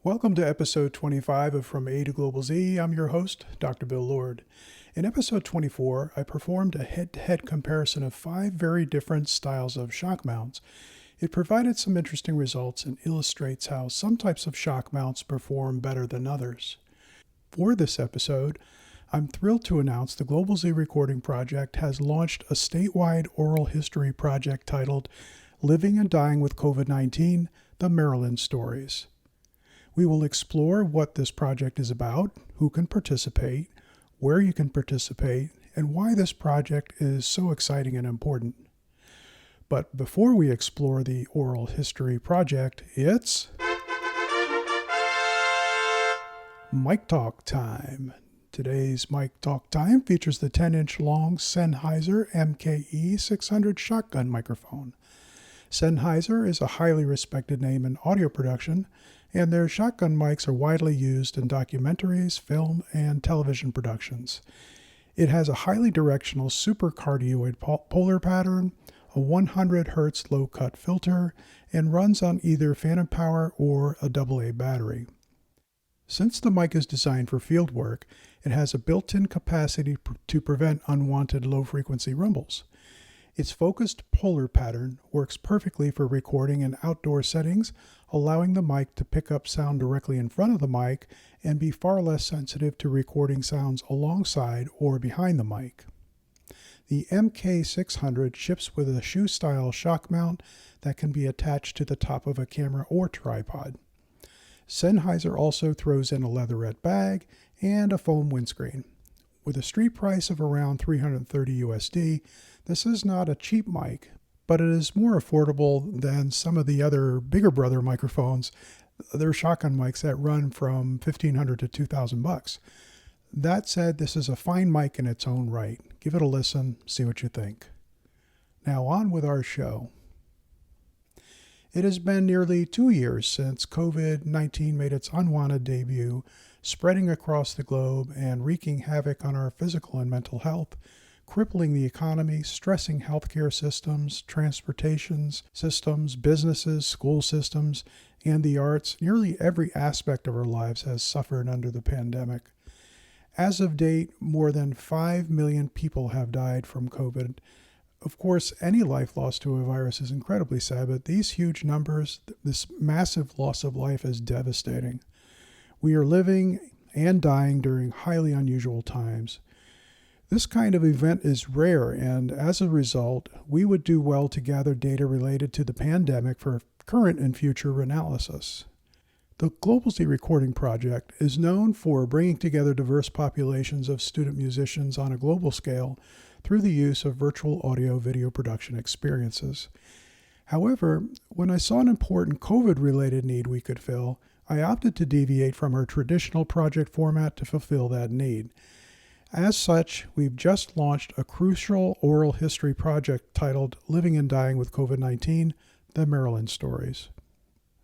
Welcome to episode 25 of From A to Global Z. I'm your host, Dr. Bill Lord. In episode 24, I performed a head-to-head comparison of 5 very different styles of shock mounts. It provided some interesting results and illustrates how some types of shock mounts perform better than others. For this episode, I'm thrilled to announce the Global Z Recording Project has launched a statewide oral history project titled Living and Dying with COVID-19, The Maryland Stories. We will explore what this project is about, who can participate, where you can participate, and why this project is so exciting and important. But before we explore the oral history project, it's Mic Talk time. Today's Mic Talk time features the 10-inch long Sennheiser MKE 600 shotgun microphone. Sennheiser is a highly respected name in audio production, and their shotgun mics are widely used in documentaries, film, and television productions. It has a highly directional supercardioid polar pattern, a 100 Hz low-cut filter, and runs on either phantom power or a AA battery. Since the mic is designed for field work, it has a built-in capacity to prevent unwanted low-frequency rumbles. Its focused polar pattern works perfectly for recording in outdoor settings, allowing the mic to pick up sound directly in front of the mic and be far less sensitive to recording sounds alongside or behind the mic. The MK600 ships with a shoe-style shock mount that can be attached to the top of a camera or tripod. Sennheiser also throws in a leatherette bag and a foam windscreen. With a street price of around $330 USD, this is not a cheap mic, but it is more affordable than some of the other bigger brother microphones. They're shotgun mics that run from $1,500 to $2,000. That said, this is a fine mic in its own right. Give it a listen, see what you think. Now on with our show. It has been nearly 2 years since COVID-19 made its unwanted debut, spreading across the globe and wreaking havoc on our physical and mental health, crippling the economy, stressing healthcare systems, transportation systems, businesses, school systems, and the arts. Nearly every aspect of our lives has suffered under the pandemic. As of date, more than 5 million people have died from COVID. Of course, any life lost to a virus is incredibly sad, but these huge numbers, this massive loss of life is devastating. We are living and dying during highly unusual times. This kind of event is rare, and as a result, we would do well to gather data related to the pandemic for current and future analysis. The Global Z Recording Project is known for bringing together diverse populations of student musicians on a global scale through the use of virtual audio-video production experiences. However, when I saw an important COVID-related need we could fill, I opted to deviate from our traditional project format to fulfill that need. As such, we've just launched a crucial oral history project titled Living and Dying with COVID-19, The Maryland Stories.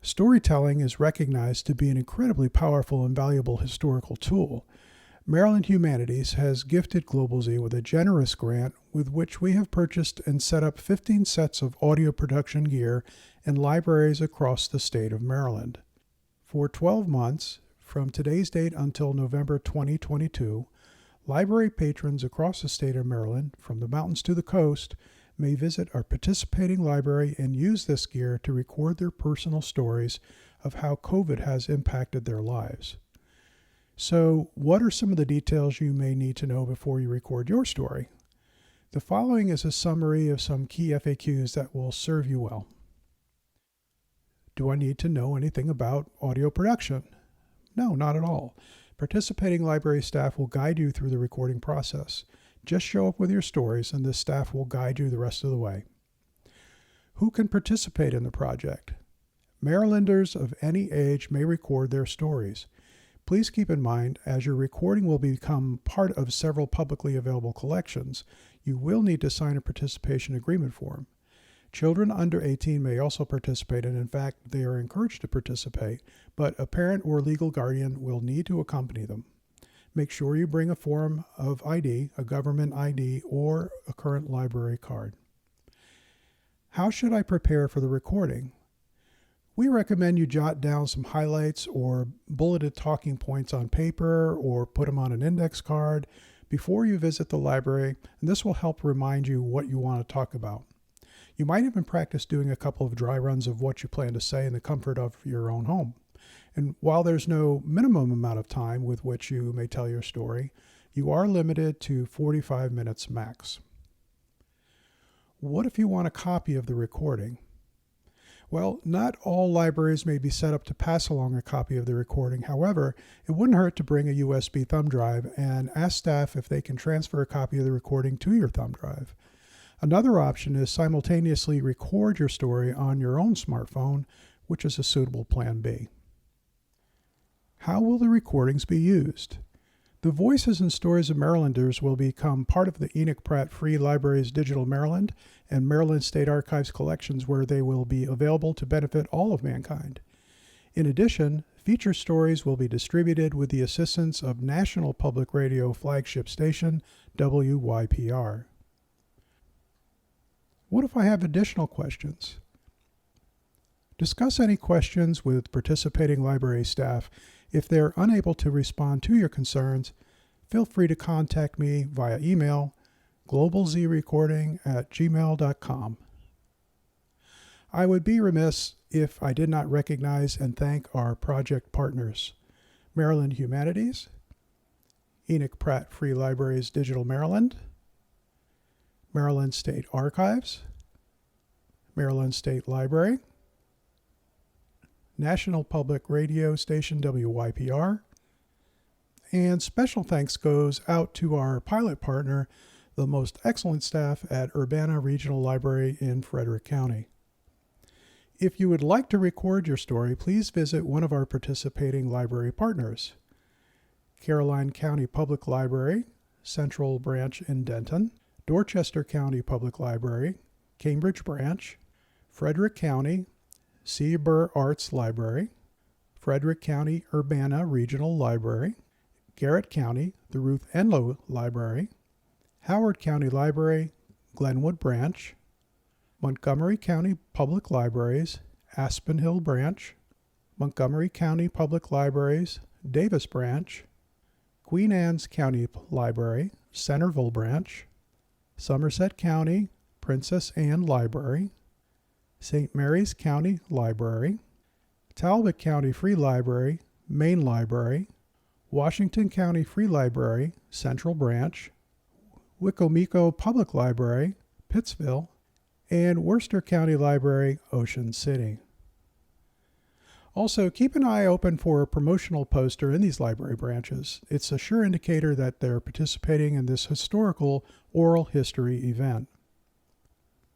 Storytelling is recognized to be an incredibly powerful and valuable historical tool. Maryland Humanities has gifted Global Z with a generous grant with which we have purchased and set up 15 sets of audio production gear in libraries across the state of Maryland. For 12 months, from today's date until November 2022, library patrons across the state of Maryland, from the mountains to the coast, may visit our participating library and use this gear to record their personal stories of how COVID has impacted their lives. So, what are some of the details you may need to know before you record your story? The following is a summary of some key FAQs that will serve you well. Do I need to know anything about audio production? No, not at all. Participating library staff will guide you through the recording process. Just show up with your stories and the staff will guide you the rest of the way. Who can participate in the project? Marylanders of any age may record their stories. Please keep in mind, as your recording will become part of several publicly available collections, you will need to sign a participation agreement form. Children under 18 may also participate, and in fact, they are encouraged to participate, but a parent or legal guardian will need to accompany them. Make sure you bring a form of ID, a government ID, or a current library card. How should I prepare for the recording? We recommend you jot down some highlights or bulleted talking points on paper or put them on an index card before you visit the library, and this will help remind you what you want to talk about. You might even practice doing a couple of dry runs of what you plan to say in the comfort of your own home. And while there's no minimum amount of time with which you may tell your story, you are limited to 45 minutes max. What if you want a copy of the recording? Well, not all libraries may be set up to pass along a copy of the recording. However, it wouldn't hurt to bring a USB thumb drive and ask staff if they can transfer a copy of the recording to your thumb drive. Another option is simultaneously record your story on your own smartphone, which is a suitable plan B. How will the recordings be used? The voices and stories of Marylanders will become part of the Enoch Pratt Free Library's Digital Maryland and Maryland State Archives collections, where they will be available to benefit all of mankind. In addition, feature stories will be distributed with the assistance of National Public Radio flagship station WYPR. What if I have additional questions? Discuss any questions with participating library staff. If they're unable to respond to your concerns, feel free to contact me via email, globalzrecording@gmail.com. I would be remiss if I did not recognize and thank our project partners: Maryland Humanities, Enoch Pratt Free Library's Digital Maryland, Maryland State Archives, Maryland State Library, National Public Radio Station WYPR, and special thanks goes out to our pilot partner, the most excellent staff at Urbana Regional Library in Frederick County. If you would like to record your story, please visit one of our participating library partners: Caroline County Public Library, Central Branch in Denton, Dorchester County Public Library, Cambridge Branch, Frederick County C. Burr Arts Library, Frederick County Urbana Regional Library, Garrett County, the Ruth Enlow Library, Howard County Library, Glenwood Branch, Montgomery County Public Libraries, Aspen Hill Branch, Montgomery County Public Libraries, Davis Branch, Queen Anne's County Library, Centerville Branch, Somerset County Princess Anne Library, St. Mary's County Library, Talbot County Free Library, Main Library, Washington County Free Library, Central Branch, Wicomico Public Library, Pittsville, and Worcester County Library, Ocean City. Also, keep an eye open for a promotional poster in these library branches. It's a sure indicator that they're participating in this historical oral history event.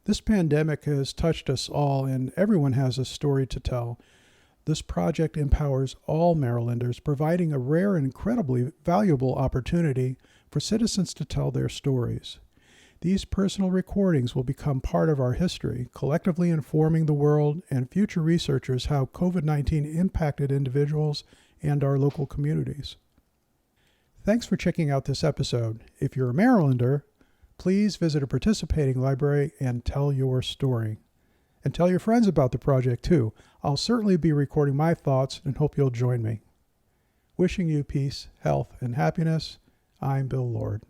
This pandemic has touched us all, and everyone has a story to tell. This project empowers all Marylanders, providing a rare and incredibly valuable opportunity for citizens to tell their stories. These personal recordings will become part of our history, collectively informing the world and future researchers how COVID-19 impacted individuals and our local communities. Thanks for checking out this episode. If you're a Marylander, please visit a participating library and tell your story. And tell your friends about the project too. I'll certainly be recording my thoughts and hope you'll join me. Wishing you peace, health, and happiness, I'm Bill Lord.